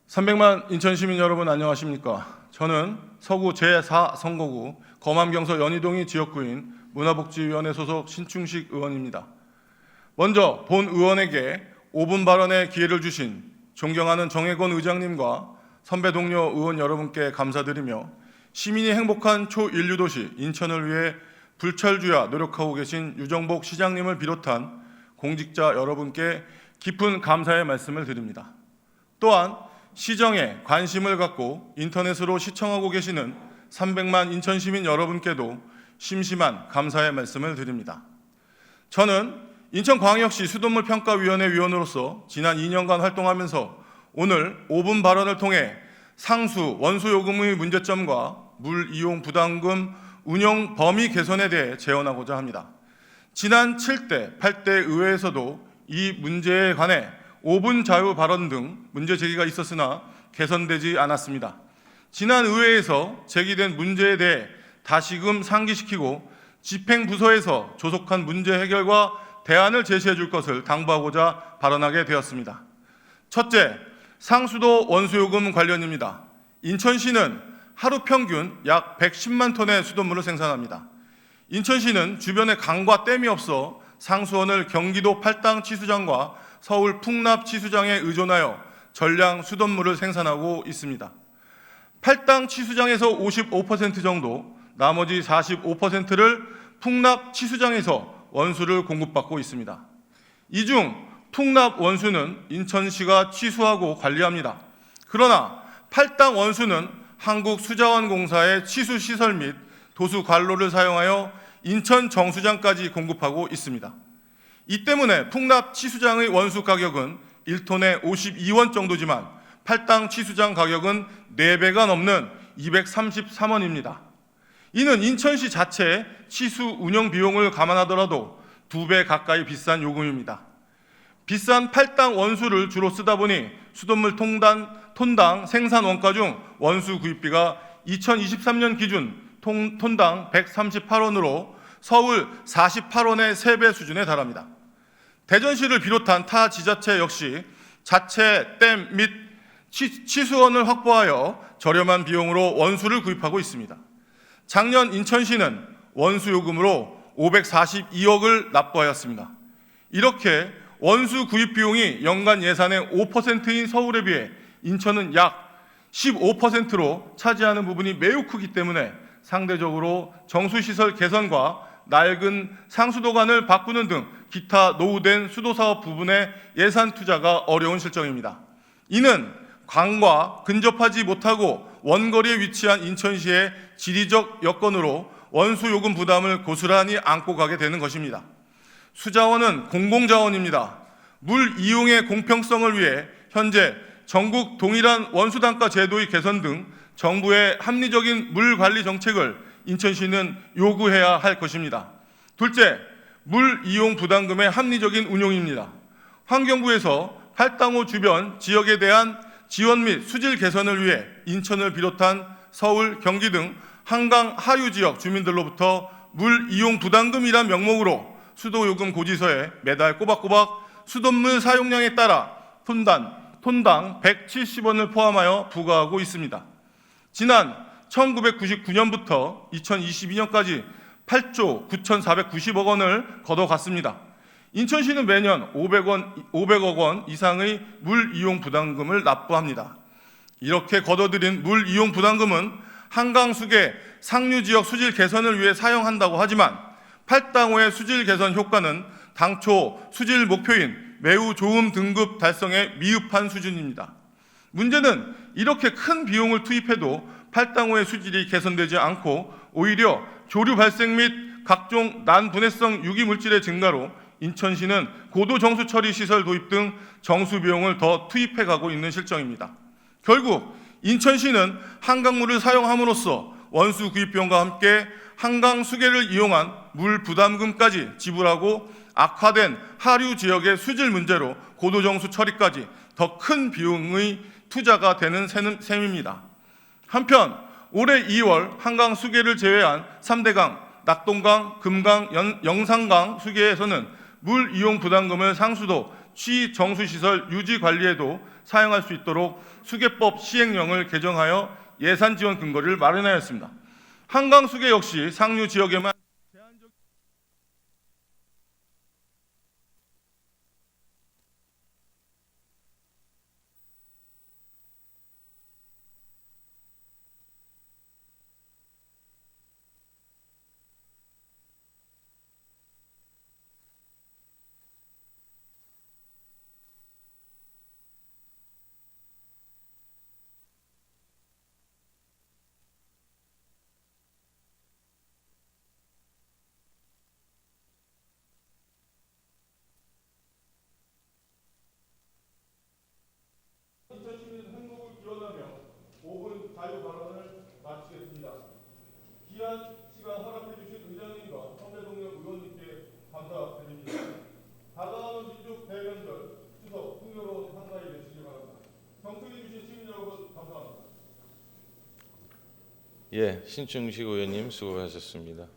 300만 인천시민 여러분 안녕하십니까? 저는 서구 제4선거구 검암경서 연희동이 지역구인 문화복지위원회 소속 신충식 의원입니다. 먼저 본 의원에게 5분 발언의 기회를 주신 존경하는 정혜권 의장님과 선배 동료 의원 여러분께 감사드리며 시민이 행복한 초인류 도시 인천을 위해 불철주야 노력하고 계신 유정복 시장님을 비롯한 공직자 여러분께 깊은 감사의 말씀을 드립니다. 또한 시정에 관심을 갖고 인터넷으로 시청하고 계시는 300만 인천시민 여러분께도 심심한 감사의 말씀을 드립니다. 저는 인천광역시 수돗물평가위원회 위원으로서 지난 2년간 활동하면서 오늘 5분 발언을 통해 상수 원수요금의 문제점과 물 이용 부담금 운영 범위 개선에 대해 제언하고자 합니다. 지난 7대, 8대 의회에서도 이 문제에 관해 5분 자유 발언 등 문제 제기가 있었으나 개선되지 않았습니다. 지난 의회에서 제기된 문제에 대해 다시금 상기시키고 집행부서에서 조속한 문제 해결과 대안을 제시해 줄 것을 당부하고자 발언하게 되었습니다. 첫째, 상수도 원수요금 관련입니다. 인천시는 하루 평균 약 110만 톤의 수돗물을 생산합니다. 인천시는 주변에 강과 댐이 없어 상수원을 경기도 팔당 치수장과 서울 풍납 치수장에 의존하여 전량 수돗물을 생산하고 있습니다. 팔당 치수장에서 55% 정도, 나머지 45%를 풍납 치수장에서 원수를 공급받고 있습니다. 이 중 풍납 원수는 인천시가 취수하고 관리합니다. 그러나 팔당 원수는 한국수자원공사의 치수시설 및 도수관로를 사용하여 인천 정수장까지 공급하고 있습니다. 이 때문에 풍납 치수장의 원수 가격은 1톤에 52원 정도지만 팔당 치수장 가격은 4배가 넘는 233원입니다. 이는 인천시 자체의 치수 운영 비용을 감안하더라도 2배 가까이 비싼 요금입니다. 비싼 팔당 원수를 주로 쓰다 보니 수돗물 톤당 생산 원가 중 원수 구입비가 2023년 기준 톤당 138원으로 서울 48원의 3배 수준에 달합니다. 대전시를 비롯한 타 지자체 역시 자체 댐 및 치수원을 확보하여 저렴한 비용으로 원수를 구입하고 있습니다. 작년 인천시는 원수 요금으로 542억을 납부하였습니다. 이렇게 원수 구입 비용이 연간 예산의 5%인 서울에 비해 인천은 약 15%로 차지하는 부분이 매우 크기 때문에 상대적으로 정수시설 개선과 낡은 상수도관을 바꾸는 등 기타 노후된 수도사업 부분의 예산 투자가 어려운 실정입니다. 이는 강과 근접하지 못하고 원거리에 위치한 인천시의 지리적 여건으로 원수요금 부담을 고스란히 안고 가게 되는 것입니다. 수자원은 공공자원입니다. 물 이용의 공평성을 위해 현재 전국 동일한 원수단가 제도의 개선 등 정부의 합리적인 물 관리 정책을 인천시는 요구해야 할 것입니다. 둘째, 물 이용 부담금의 합리적인 운용입니다. 환경부에서 팔당호 주변 지역에 대한 지원 및 수질 개선을 위해 인천을 비롯한 서울, 경기 등 한강 하류 지역 주민들로부터 물 이용 부담금이란 명목으로 수도요금 고지서에 매달 꼬박꼬박 수돗물 사용량에 따라 톤당 170원을 포함하여 부과하고 있습니다. 지난 1999년부터 2022년까지 8조 9,490억 원을 걷어갔습니다. 인천시는 매년 500억 원 이상의 물 이용 부담금을 납부합니다. 이렇게 걷어들인 물 이용 부담금은 한강 수계 상류 지역 수질 개선을 위해 사용한다고 하지만 팔당호의 수질 개선 효과는 당초 수질 목표인 매우 좋음 등급 달성에 미흡한 수준입니다. 문제는 이렇게 큰 비용을 투입해도 팔당호의 수질이 개선되지 않고 오히려 조류 발생 및 각종 난분해성 유기물질의 증가로 인천시는 고도 정수 처리 시설 도입 등 정수 비용을 더 투입해 가고 있는 실정입니다. 결국 인천시는 한강물을 사용함으로써 원수 구입 비용과 함께 한강 수계를 이용한 물 부담금까지 지불하고 악화된 하류 지역의 수질 문제로 고도 정수 처리까지 더 큰 비용의 투자가 되는 셈입니다. 한편 올해 2월 한강 수계를 제외한 3대강, 낙동강, 금강, 영산강 수계에서는 물 이용 부담금을 상수도 취정수시설 유지 관리에도 사용할 수 있도록 수계법 시행령을 개정하여 예산 지원 근거를 마련하였습니다. 한강 수계 역시 상류 지역에만 시민 행복을 기원하며 5분 자유 발언을 마치겠습니다. 귀한 시간 허락해 주신 의장님과 선배동료 의원님께 감사드립니다. 다가오는 민족 대변절 추석 풍요로운 한가위 되시기 바랍니다. 경청해 주신 시민 여러분 감사합니다. 예, 신충식 의원님 수고하셨습니다.